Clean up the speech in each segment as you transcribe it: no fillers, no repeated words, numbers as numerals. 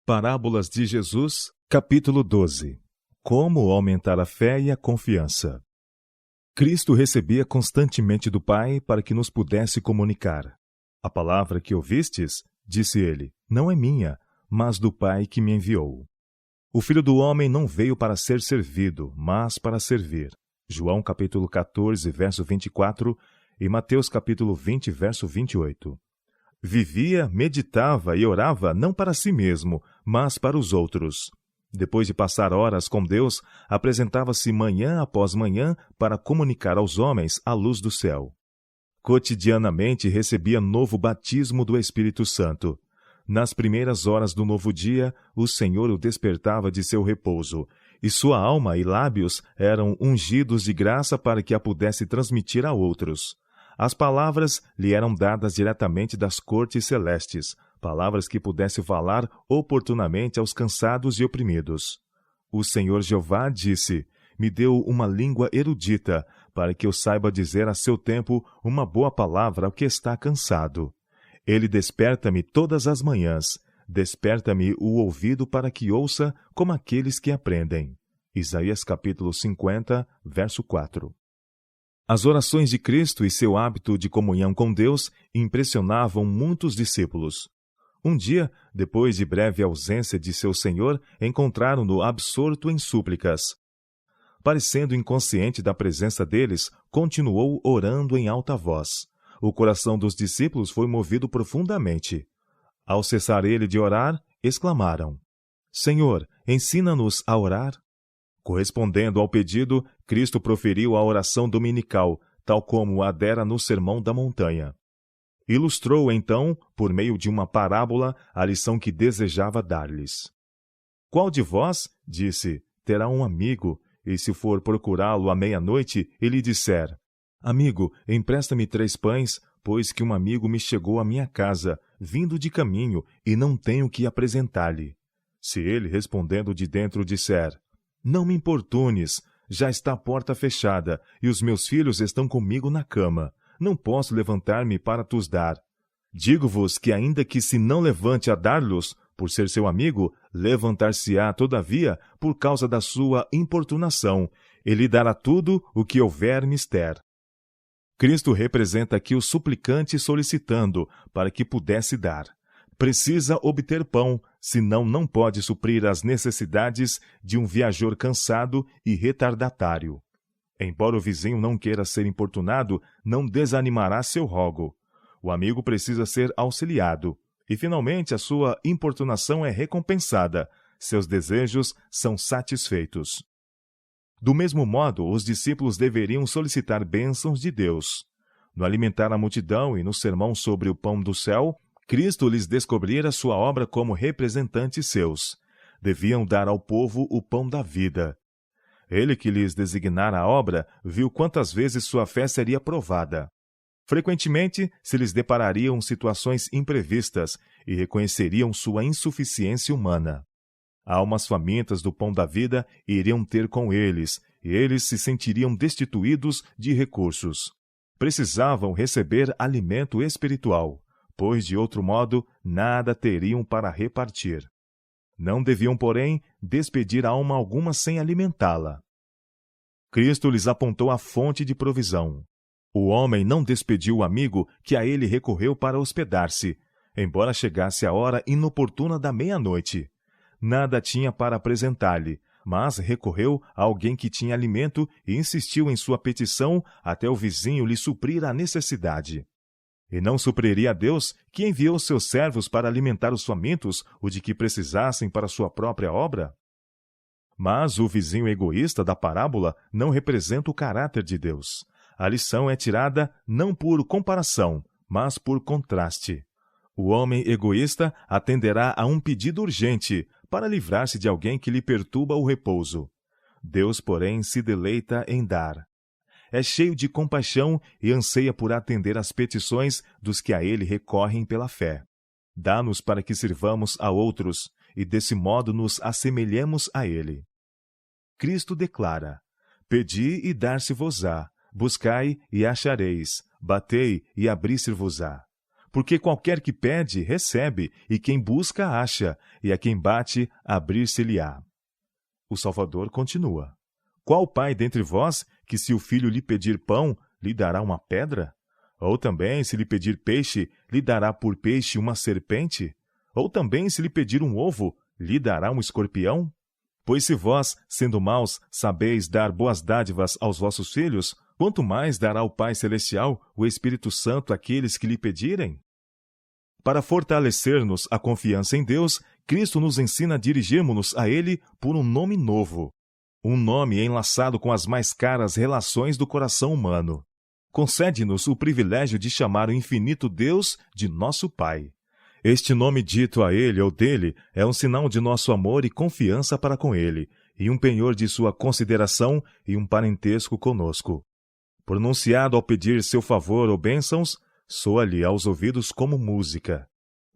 Parábolas de Jesus, capítulo 12. Como aumentar a fé e a confiança. Cristo recebia constantemente do Pai para que nos pudesse comunicar. A palavra que ouvistes, disse ele, não é minha, mas do Pai que me enviou. O Filho do Homem não veio para ser servido, mas para servir. João capítulo 14, verso 24 e Mateus capítulo 20, verso 28. Vivia, meditava e orava não para si mesmo, mas para os outros. Depois de passar horas com Deus, apresentava-se manhã após manhã para comunicar aos homens a luz do céu. Cotidianamente recebia novo batismo do Espírito Santo. Nas primeiras horas do novo dia, o Senhor o despertava de seu repouso, e sua alma e lábios eram ungidos de graça para que a pudesse transmitir a outros. As palavras lhe eram dadas diretamente das cortes celestes, palavras que pudesse falar oportunamente aos cansados e oprimidos. O Senhor Jeová disse, me deu uma língua erudita, para que eu saiba dizer a seu tempo uma boa palavra ao que está cansado. Ele desperta-me todas as manhãs, desperta-me o ouvido para que ouça como aqueles que aprendem. Isaías capítulo 50, verso 4. As orações de Cristo e seu hábito de comunhão com Deus impressionavam muitos discípulos. Um dia, depois de breve ausência de seu Senhor, encontraram-no absorto em súplicas. Parecendo inconsciente da presença deles, continuou orando em alta voz. O coração dos discípulos foi movido profundamente. Ao cessar ele de orar, exclamaram, Senhor, ensina-nos a orar. Correspondendo ao pedido, Cristo proferiu a oração dominical, tal como a dera no Sermão da Montanha. Ilustrou, então, por meio de uma parábola, a lição que desejava dar-lhes. Qual de vós, disse, terá um amigo, e se for procurá-lo à meia-noite, e lhe disser, Amigo, empresta-me 3 pães, pois que um amigo me chegou à minha casa, vindo de caminho, e não tenho que apresentar-lhe. Se ele, respondendo de dentro, disser, Não me importunes, já está a porta fechada, e os meus filhos estão comigo na cama. Não posso levantar-me para tus dar. Digo-vos que ainda que se não levante a dar-los, por ser seu amigo, levantar-se-á, todavia, por causa da sua importunação, e lhe dará tudo o que houver mister. Cristo representa aqui o suplicante solicitando, para que pudesse dar. Precisa obter pão, senão não pode suprir as necessidades de um viajor cansado e retardatário. Embora o vizinho não queira ser importunado, não desanimará seu rogo. O amigo precisa ser auxiliado, e finalmente a sua importunação é recompensada, seus desejos são satisfeitos. Do mesmo modo, os discípulos deveriam solicitar bênçãos de Deus. No alimentar a multidão e no sermão sobre o pão do céu, Cristo lhes descobrira sua obra como representantes seus. Deviam dar ao povo o pão da vida. Ele que lhes designara a obra, viu quantas vezes sua fé seria provada. Frequentemente, se lhes deparariam situações imprevistas e reconheceriam sua insuficiência humana. Almas famintas do pão da vida iriam ter com eles, e eles se sentiriam destituídos de recursos. Precisavam receber alimento espiritual, pois de outro modo nada teriam para repartir. Não deviam, porém, despedir alma alguma sem alimentá-la. Cristo lhes apontou a fonte de provisão. O homem não despediu o amigo que a ele recorreu para hospedar-se, embora chegasse a hora inoportuna da meia-noite. Nada tinha para apresentar-lhe, mas recorreu a alguém que tinha alimento e insistiu em sua petição até o vizinho lhe suprir a necessidade. E não supriria a Deus, que enviou seus servos para alimentar os famintos, o de que precisassem para sua própria obra? Mas o vizinho egoísta da parábola não representa o caráter de Deus. A lição é tirada não por comparação, mas por contraste. O homem egoísta atenderá a um pedido urgente para livrar-se de alguém que lhe perturba o repouso. Deus, porém, se deleita em dar. É cheio de compaixão e anseia por atender às petições dos que a ele recorrem pela fé. Dá-nos para que sirvamos a outros, e desse modo nos assemelhemos a ele. Cristo declara, Pedi e dar-se-vos-á, buscai e achareis, batei e abrir-se-vos-á. Porque qualquer que pede, recebe, e quem busca, acha, e a quem bate, abrir-se-lhe-á. O Salvador continua: Qual pai dentre vós, que se o filho lhe pedir pão, lhe dará uma pedra? Ou também, se lhe pedir peixe, lhe dará por peixe uma serpente? Ou também, se lhe pedir um ovo, lhe dará um escorpião? Pois se vós, sendo maus, sabeis dar boas dádivas aos vossos filhos, quanto mais dará o Pai Celestial, o Espírito Santo, àqueles que lhe pedirem? Para fortalecer-nos a confiança em Deus, Cristo nos ensina a dirigirmos-nos a Ele por um nome novo. Um nome enlaçado com as mais caras relações do coração humano. Concede-nos o privilégio de chamar o infinito Deus de nosso Pai. Este nome dito a Ele ou dele é um sinal de nosso amor e confiança para com Ele, e um penhor de sua consideração e um parentesco conosco. Pronunciado ao pedir seu favor ou bênçãos, soa-lhe aos ouvidos como música.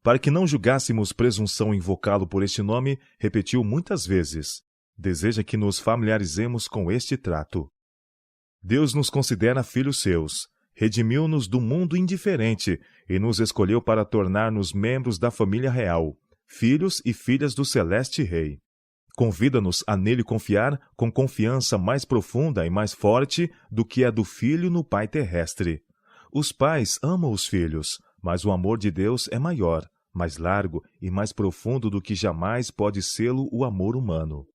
Para que não julgássemos presunção invocá-lo por este nome, repetiu muitas vezes: deseja que nos familiarizemos com este trato. Deus nos considera filhos seus, redimiu-nos do mundo indiferente e nos escolheu para tornar-nos membros da família real, filhos e filhas do Celeste Rei. Convida-nos a nele confiar com confiança mais profunda e mais forte do que a do filho no pai terrestre. Os pais amam os filhos, mas o amor de Deus é maior, mais largo e mais profundo do que jamais pode sê-lo o amor humano.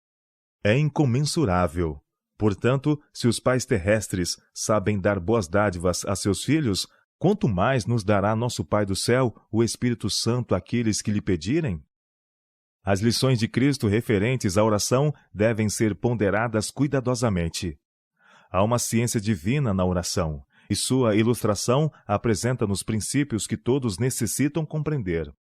É incomensurável. Portanto, se os pais terrestres sabem dar boas dádivas a seus filhos, quanto mais nos dará nosso Pai do céu, o Espírito Santo, àqueles que lhe pedirem? As lições de Cristo referentes à oração devem ser ponderadas cuidadosamente. Há uma ciência divina na oração, e sua ilustração apresenta-nos princípios que todos necessitam compreender.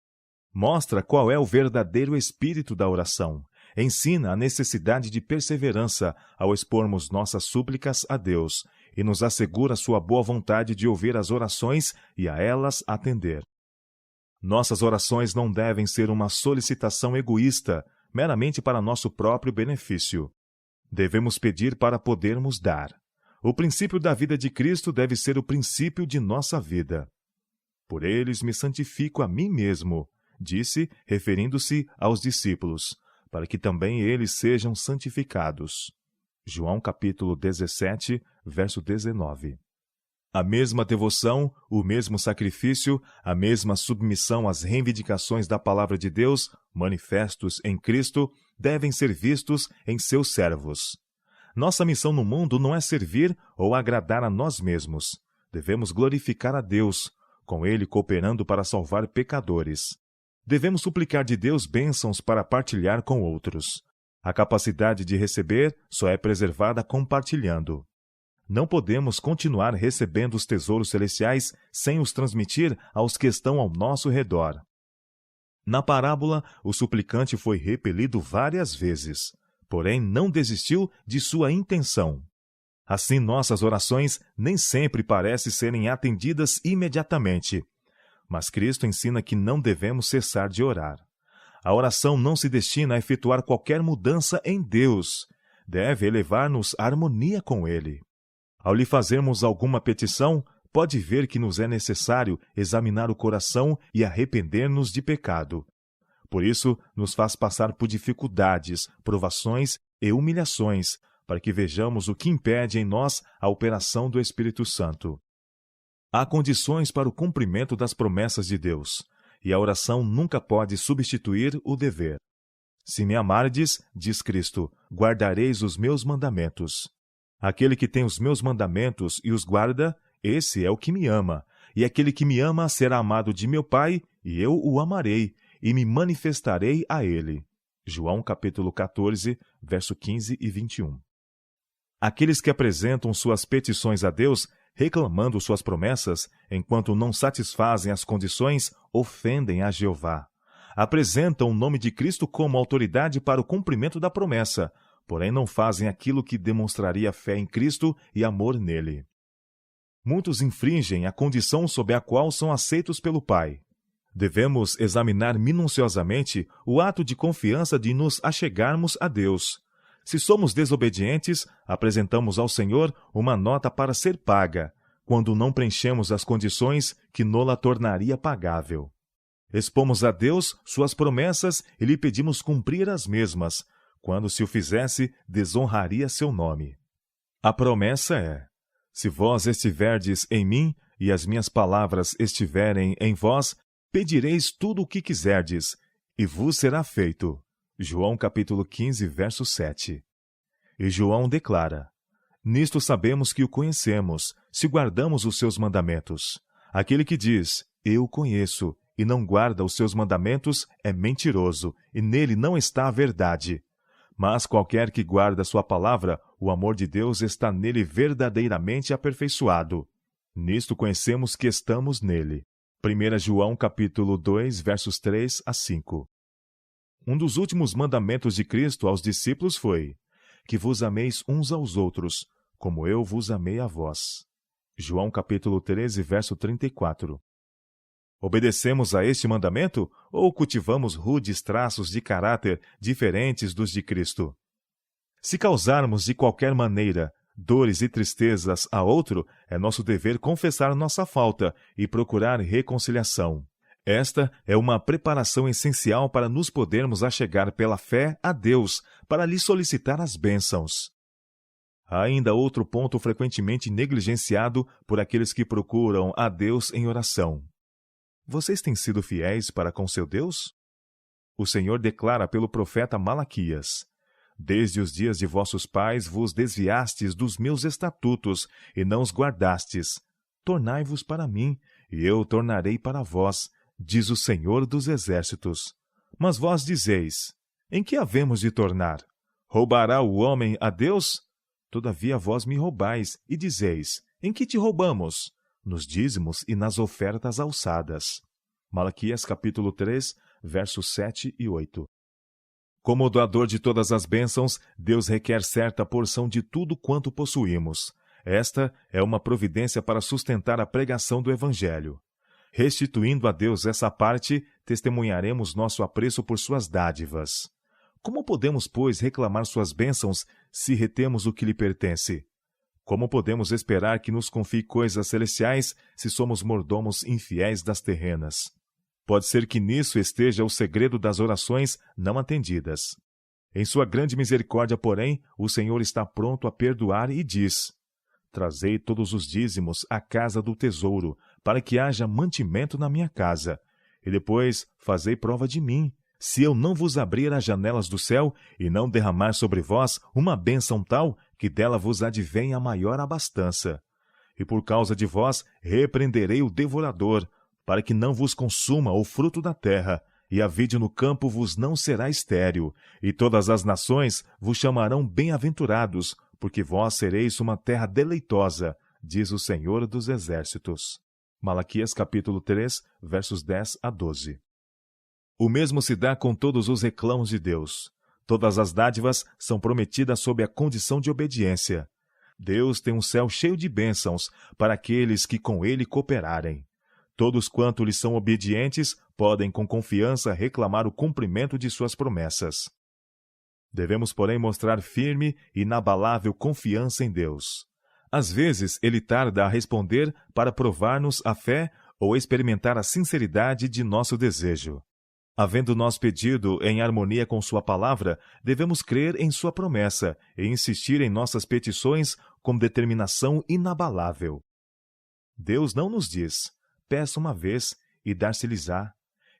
Mostra qual é o verdadeiro espírito da oração. Ensina a necessidade de perseverança ao expormos nossas súplicas a Deus e nos assegura sua boa vontade de ouvir as orações e a elas atender. Nossas orações não devem ser uma solicitação egoísta, meramente para nosso próprio benefício. Devemos pedir para podermos dar. O princípio da vida de Cristo deve ser o princípio de nossa vida. Por eles me santifico a mim mesmo, disse, referindo-se aos discípulos, para que também eles sejam santificados. João capítulo 17, verso 19. A mesma devoção, o mesmo sacrifício, a mesma submissão às reivindicações da palavra de Deus, manifestos em Cristo, devem ser vistos em seus servos. Nossa missão no mundo não é servir ou agradar a nós mesmos. Devemos glorificar a Deus, com Ele cooperando para salvar pecadores. Devemos suplicar de Deus bênçãos para partilhar com outros. A capacidade de receber só é preservada compartilhando. Não podemos continuar recebendo os tesouros celestiais sem os transmitir aos que estão ao nosso redor. Na parábola, o suplicante foi repelido várias vezes, porém não desistiu de sua intenção. Assim, nossas orações nem sempre parecem serem atendidas imediatamente. Mas Cristo ensina que não devemos cessar de orar. A oração não se destina a efetuar qualquer mudança em Deus. Deve elevar-nos à harmonia com Ele. Ao lhe fazermos alguma petição, pode ver que nos é necessário examinar o coração e arrepender-nos de pecado. Por isso, nos faz passar por dificuldades, provações e humilhações, para que vejamos o que impede em nós a operação do Espírito Santo. Há condições para o cumprimento das promessas de Deus, e a oração nunca pode substituir o dever. Se me amardes, diz Cristo, guardareis os meus mandamentos. Aquele que tem os meus mandamentos e os guarda, esse é o que me ama, e aquele que me ama será amado de meu Pai, e eu o amarei, e me manifestarei a ele. João capítulo 14, verso 15 e 21. Aqueles que apresentam suas petições a Deus, reclamando suas promessas, enquanto não satisfazem as condições, ofendem a Jeová. Apresentam o nome de Cristo como autoridade para o cumprimento da promessa, porém não fazem aquilo que demonstraria fé em Cristo e amor nele. Muitos infringem a condição sob a qual são aceitos pelo Pai. Devemos examinar minuciosamente o ato de confiança de nos achegarmos a Deus. Se somos desobedientes, apresentamos ao Senhor uma nota para ser paga. quando não preenchemos as condições que nola tornaria pagável. Expomos a Deus suas promessas e lhe pedimos cumprir as mesmas. Quando se o fizesse, desonraria seu nome. A promessa é: se vós estiverdes em mim e as minhas palavras estiverem em vós, pedireis tudo o que quiserdes, e vos será feito. João capítulo 15, verso 7. E João declara: nisto sabemos que o conhecemos, se guardamos os seus mandamentos. Aquele que diz, eu o conheço, e não guarda os seus mandamentos, é mentiroso, e nele não está a verdade. Mas qualquer que guarda sua palavra, o amor de Deus está nele verdadeiramente aperfeiçoado. Nisto conhecemos que estamos nele. 1 João capítulo 2, versos 3 a 5. Um dos últimos mandamentos de Cristo aos discípulos foi: que vos ameis uns aos outros, como eu vos amei a vós. João capítulo 13, verso 34. Obedecemos a este mandamento ou cultivamos rudes traços de caráter diferentes dos de Cristo? Se causarmos de qualquer maneira dores e tristezas a outro, é nosso dever confessar nossa falta e procurar reconciliação. Esta é uma preparação essencial para nos podermos achegar pela fé a Deus, para lhe solicitar as bênçãos. Há ainda outro ponto frequentemente negligenciado por aqueles que procuram a Deus em oração. Vocês têm sido fiéis para com seu Deus? O Senhor declara pelo profeta Malaquias: desde os dias de vossos pais vos desviastes dos meus estatutos e não os guardastes. Tornai-vos para mim, e eu tornarei para vós, diz o Senhor dos Exércitos. Mas vós dizeis: em que havemos de tornar? Roubará o homem a Deus? Todavia vós me roubais, e dizeis: em que te roubamos? Nos dízimos e nas ofertas alçadas. Malaquias capítulo 3, versos 7 e 8. Como doador de todas as bênçãos, Deus requer certa porção de tudo quanto possuímos. Esta é uma providência para sustentar a pregação do Evangelho. Restituindo a Deus essa parte, testemunharemos nosso apreço por suas dádivas. Como podemos, pois, reclamar suas bênçãos se retemos o que lhe pertence? Como podemos esperar que nos confie coisas celestiais se somos mordomos infiéis das terrenas? Pode ser que nisso esteja o segredo das orações não atendidas. Em sua grande misericórdia, porém, o Senhor está pronto a perdoar e diz: trazei todos os dízimos à casa do tesouro, para que haja mantimento na minha casa. E depois fazei prova de mim, se eu não vos abrir as janelas do céu e não derramar sobre vós uma bênção tal que dela vos advenha a maior abastança. E por causa de vós repreenderei o devorador, para que não vos consuma o fruto da terra, e a vide no campo vos não será estéril, e todas as nações vos chamarão bem-aventurados, porque vós sereis uma terra deleitosa, diz o Senhor dos Exércitos. Malaquias capítulo 3, versos 10 a 12. O mesmo se dá com todos os reclamos de Deus. Todas as dádivas são prometidas sob a condição de obediência. Deus tem um céu cheio de bênçãos para aqueles que com ele cooperarem. Todos quanto lhe são obedientes podem com confiança reclamar o cumprimento de suas promessas. Devemos, porém, mostrar firme e inabalável confiança em Deus. Às vezes, ele tarda a responder para provar-nos a fé ou experimentar a sinceridade de nosso desejo. Havendo nós pedido em harmonia com sua palavra, devemos crer em sua promessa e insistir em nossas petições com determinação inabalável. Deus não nos diz: peça uma vez e dar-se-lhes-á.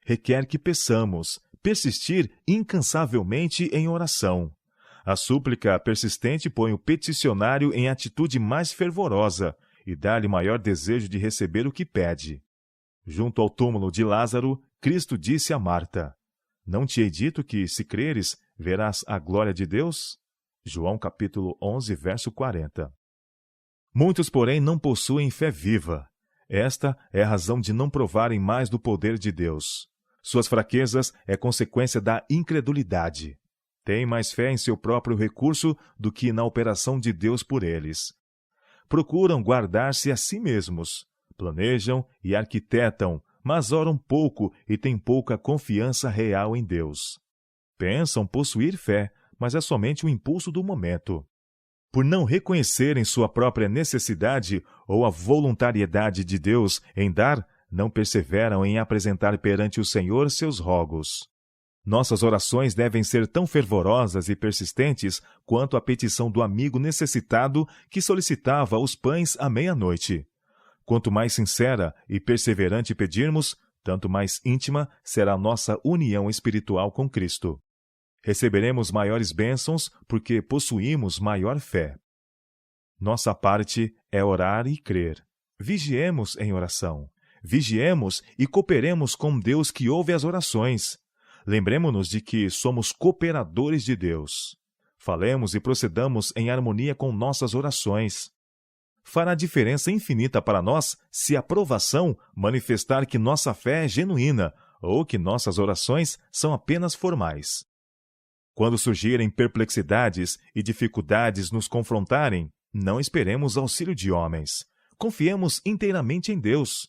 Requer que peçamos, persistir incansavelmente em oração. A súplica persistente põe o peticionário em atitude mais fervorosa e dá-lhe maior desejo de receber o que pede. Junto ao túmulo de Lázaro, Cristo disse a Marta: não te hei dito que, se creres, verás a glória de Deus? João capítulo 11, verso 40. Muitos, porém, não possuem fé viva. Esta é a razão de não provarem mais do poder de Deus. Suas fraquezas é consequência da incredulidade. Têm mais fé em seu próprio recurso do que na operação de Deus por eles. Procuram guardar-se a si mesmos. Planejam e arquitetam, mas oram pouco e têm pouca confiança real em Deus. Pensam possuir fé, mas é somente o impulso do momento. Por não reconhecerem sua própria necessidade ou a voluntariedade de Deus em dar, não perseveram em apresentar perante o Senhor seus rogos. Nossas orações devem ser tão fervorosas e persistentes quanto a petição do amigo necessitado que solicitava os pães à meia-noite. Quanto mais sincera e perseverante pedirmos, tanto mais íntima será nossa união espiritual com Cristo. Receberemos maiores bênçãos porque possuímos maior fé. Nossa parte é orar e crer. Vigiemos em oração. Vigiemos e cooperemos com Deus que ouve as orações. Lembremo-nos de que somos cooperadores de Deus. Falemos e procedamos em harmonia com nossas orações. Fará diferença infinita para nós se a provação manifestar que nossa fé é genuína ou que nossas orações são apenas formais. Quando surgirem perplexidades e dificuldades nos confrontarem, não esperemos auxílio de homens. Confiemos inteiramente em Deus.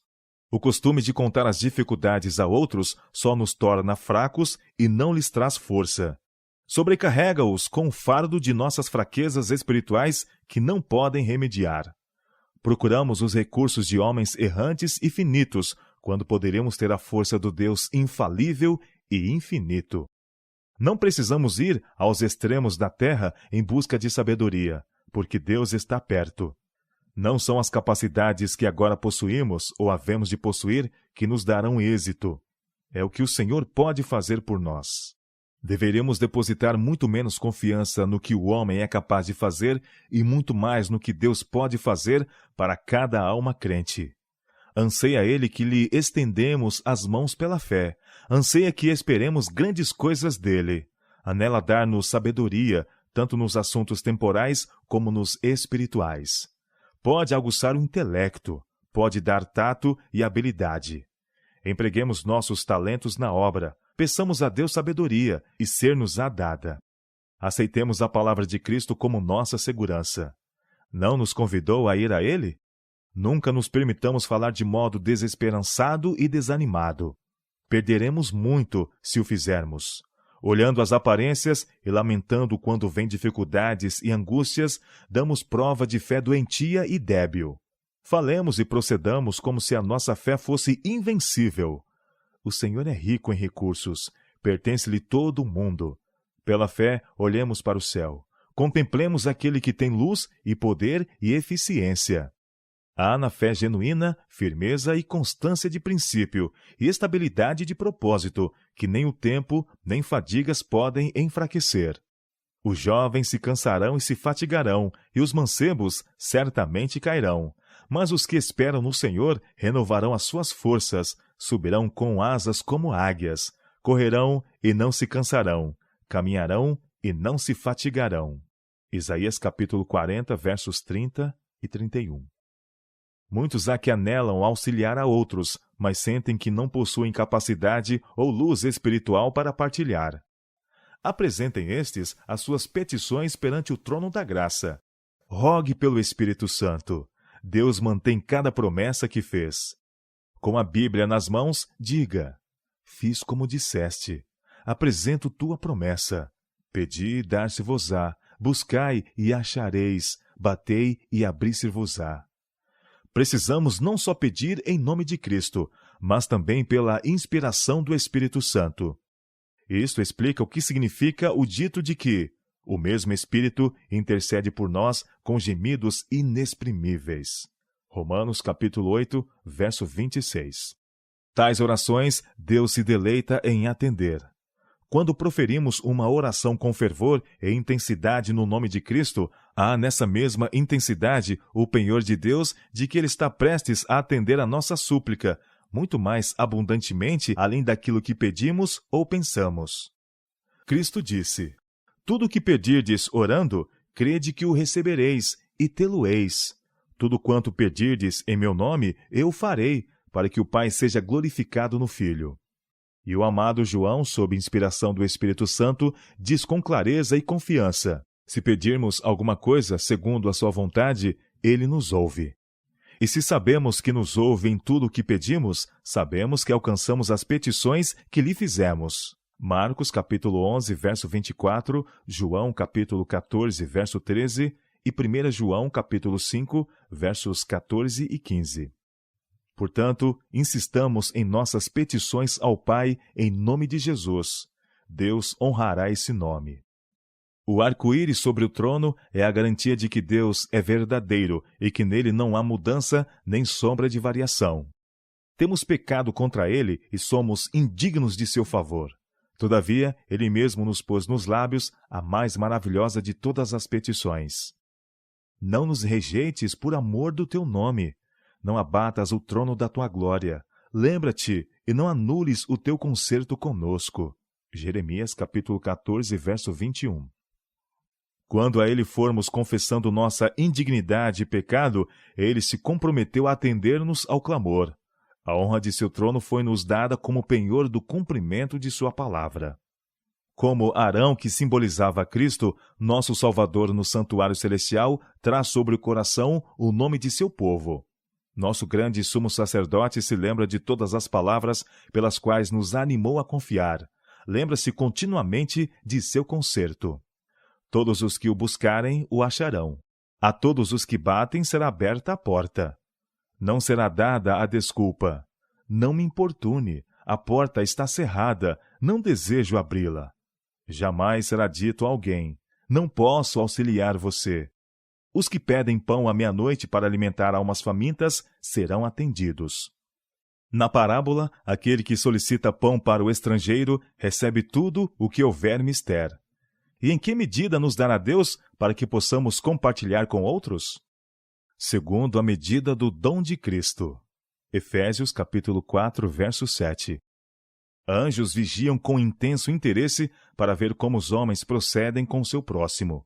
O costume de contar as dificuldades a outros só nos torna fracos e não lhes traz força. Sobrecarrega-os com o fardo de nossas fraquezas espirituais que não podem remediar. Procuramos os recursos de homens errantes e finitos, quando poderemos ter a força do Deus infalível e infinito. Não precisamos ir aos extremos da terra em busca de sabedoria, porque Deus está perto. Não são as capacidades que agora possuímos ou havemos de possuir que nos darão êxito. É o que o Senhor pode fazer por nós. Deveremos depositar muito menos confiança no que o homem é capaz de fazer e muito mais no que Deus pode fazer para cada alma crente. Anseia Ele que lhe estendemos as mãos pela fé. Anseia que esperemos grandes coisas dele. Anela dar-nos sabedoria, tanto nos assuntos temporais como nos espirituais. Pode aguçar o intelecto, pode dar tato e habilidade. Empreguemos nossos talentos na obra, peçamos a Deus sabedoria e ser-nos-á dada. Aceitemos a palavra de Cristo como nossa segurança. Não nos convidou a ir a Ele? Nunca nos permitamos falar de modo desesperançado e desanimado. Perderemos muito se o fizermos. Olhando as aparências e lamentando quando vêm dificuldades e angústias, damos prova de fé doentia e débil. Falemos e procedamos como se a nossa fé fosse invencível. O Senhor é rico em recursos, pertence-lhe todo o mundo. Pela fé, olhemos para o céu. Contemplemos aquele que tem luz e poder e eficiência. Há na fé genuína firmeza e constância de princípio e estabilidade de propósito, que nem o tempo nem fadigas podem enfraquecer. Os jovens se cansarão e se fatigarão, e os mancebos certamente cairão. Mas os que esperam no Senhor renovarão as suas forças, subirão com asas como águias, correrão e não se cansarão, caminharão e não se fatigarão. Isaías capítulo 40, versos 30 e 31. Muitos há que anelam auxiliar a outros, mas sentem que não possuem capacidade ou luz espiritual para partilhar. Apresentem estes as suas petições perante o trono da graça. Rogue pelo Espírito Santo. Deus mantém cada promessa que fez. Com a Bíblia nas mãos, diga: fiz como disseste. Apresento tua promessa. Pedi e dar-se-vos-á. Buscai e achareis. Batei e abrir-se-vos-á. Precisamos não só pedir em nome de Cristo, mas também pela inspiração do Espírito Santo. Isto explica o que significa o dito de que o mesmo Espírito intercede por nós com gemidos inexprimíveis. Romanos capítulo 8, verso 26. Tais orações Deus se deleita em atender. Quando proferimos uma oração com fervor e intensidade no nome de Cristo, há nessa mesma intensidade o penhor de Deus de que Ele está prestes a atender a nossa súplica, muito mais abundantemente além daquilo que pedimos ou pensamos. Cristo disse: tudo o que pedirdes orando, crede que o recebereis e tê-lo-eis. Tudo quanto pedirdes em meu nome, eu farei, para que o Pai seja glorificado no Filho. E o amado João, sob inspiração do Espírito Santo, diz com clareza e confiança: se pedirmos alguma coisa segundo a sua vontade, ele nos ouve. E se sabemos que nos ouve em tudo o que pedimos, sabemos que alcançamos as petições que lhe fizemos. Marcos capítulo 11, verso 24, João capítulo 14, verso 13 e 1 João capítulo 5, versos 14 e 15. Portanto, insistamos em nossas petições ao Pai em nome de Jesus. Deus honrará esse nome. O arco-íris sobre o trono é a garantia de que Deus é verdadeiro e que nele não há mudança nem sombra de variação. Temos pecado contra ele e somos indignos de seu favor. Todavia, ele mesmo nos pôs nos lábios a mais maravilhosa de todas as petições. Não nos rejeites por amor do teu nome. Não abatas o trono da tua glória. Lembra-te e não anules o teu concerto conosco. Jeremias capítulo 14, verso 21. Quando a ele formos confessando nossa indignidade e pecado, ele se comprometeu a atender-nos ao clamor. A honra de seu trono foi-nos dada como penhor do cumprimento de sua palavra. Como Arão, que simbolizava Cristo, nosso Salvador no santuário celestial, traz sobre o coração o nome de seu povo. Nosso grande sumo sacerdote se lembra de todas as palavras pelas quais nos animou a confiar. Lembra-se continuamente de seu concerto. Todos os que o buscarem o acharão. A todos os que batem será aberta a porta. Não será dada a desculpa. Não me importune, a porta está cerrada, não desejo abri-la. Jamais será dito a alguém, não posso auxiliar você. Os que pedem pão à meia-noite para alimentar almas famintas serão atendidos. Na parábola, aquele que solicita pão para o estrangeiro recebe tudo o que houver mister. E em que medida nos dará Deus para que possamos compartilhar com outros? Segundo a medida do dom de Cristo. Efésios capítulo 4, verso 7. Anjos vigiam com intenso interesse para ver como os homens procedem com seu próximo.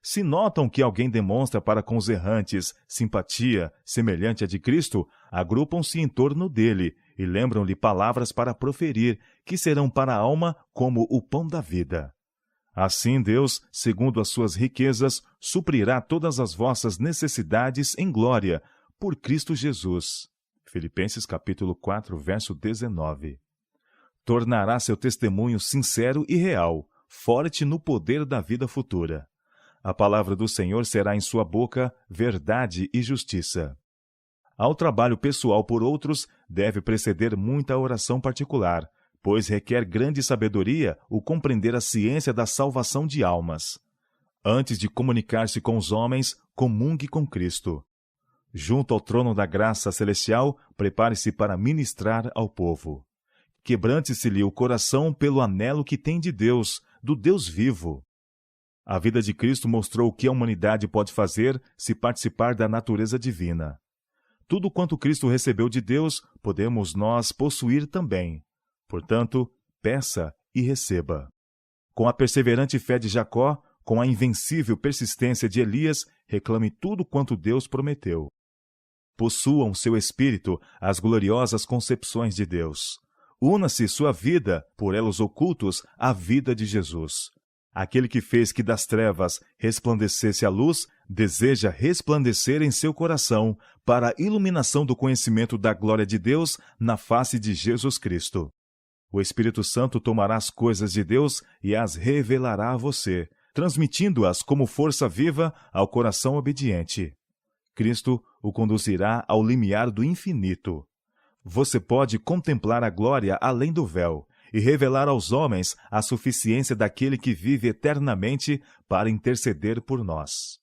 Se notam que alguém demonstra para com os errantes simpatia semelhante à de Cristo, agrupam-se em torno dele e lembram-lhe palavras para proferir, que serão para a alma como o pão da vida. Assim Deus, segundo as suas riquezas, suprirá todas as vossas necessidades em glória, por Cristo Jesus. Filipenses capítulo 4, verso 19. Tornará seu testemunho sincero e real, forte no poder da vida futura. A palavra do Senhor será em sua boca verdade e justiça. Ao trabalho pessoal por outros, deve preceder muita oração particular, pois requer grande sabedoria o compreender a ciência da salvação de almas. Antes de comunicar-se com os homens, comungue com Cristo. Junto ao trono da graça celestial, prepare-se para ministrar ao povo. Quebrante-se-lhe o coração pelo anelo que tem de Deus, do Deus vivo. A vida de Cristo mostrou o que a humanidade pode fazer se participar da natureza divina. Tudo quanto Cristo recebeu de Deus, podemos nós possuir também. Portanto, peça e receba. Com a perseverante fé de Jacó, com a invencível persistência de Elias, reclame tudo quanto Deus prometeu. Possuam seu espírito as gloriosas concepções de Deus. Una-se sua vida, por elos ocultos, à vida de Jesus. Aquele que fez que das trevas resplandecesse a luz, deseja resplandecer em seu coração para a iluminação do conhecimento da glória de Deus na face de Jesus Cristo. O Espírito Santo tomará as coisas de Deus e as revelará a você, transmitindo-as como força viva ao coração obediente. Cristo o conduzirá ao limiar do infinito. Você pode contemplar a glória além do véu e revelar aos homens a suficiência daquele que vive eternamente para interceder por nós.